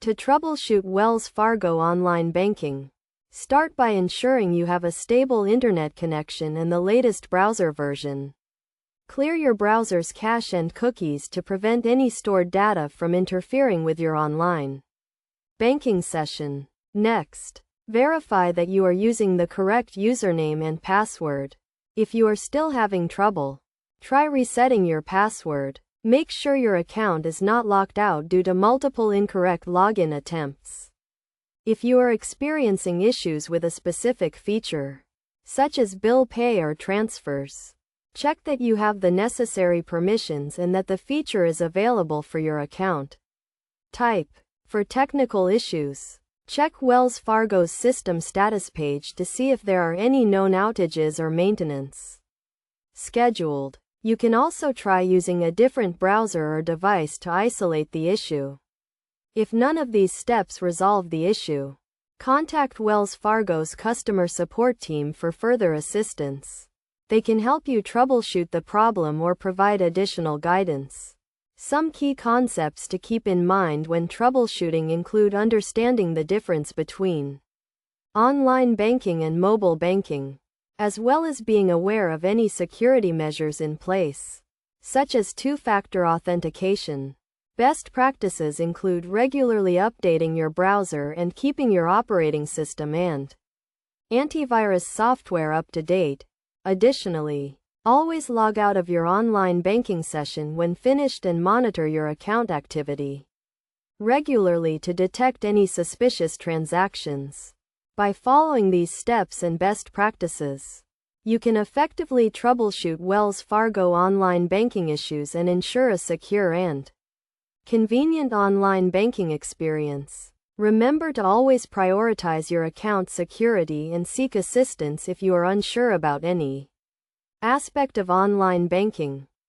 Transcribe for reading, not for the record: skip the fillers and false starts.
To troubleshoot Wells Fargo online banking, start by ensuring you have a stable internet connection and the latest browser version. Clear your browser's cache and cookies to prevent any stored data from interfering with your online banking session. Next, verify that you are using the correct username and password. If you are still having trouble, try resetting your password. Make sure your account is not locked out due to multiple incorrect login attempts. If you are experiencing issues with a specific feature, such as bill pay or transfers, check that you have the necessary permissions and that the feature is available for your account type. For technical issues, check Wells Fargo's system status page to see if there are any known outages or maintenance scheduled. You can also try using a different browser or device to isolate the issue. If none of these steps resolve the issue, contact Wells Fargo's customer support team for further assistance. They can help you troubleshoot the problem or provide additional guidance. Some key concepts to keep in mind when troubleshooting include understanding the difference between online banking and mobile banking, as well as being aware of any security measures in place, such as two-factor authentication. Best practices include regularly updating your browser and keeping your operating system and antivirus software up to date. Additionally, always log out of your online banking session when finished and monitor your account activity regularly to detect any suspicious transactions. By following these steps and best practices, you can effectively troubleshoot Wells Fargo online banking issues and ensure a secure and convenient online banking experience. Remember to always prioritize your account security and seek assistance if you are unsure about any aspect of online banking.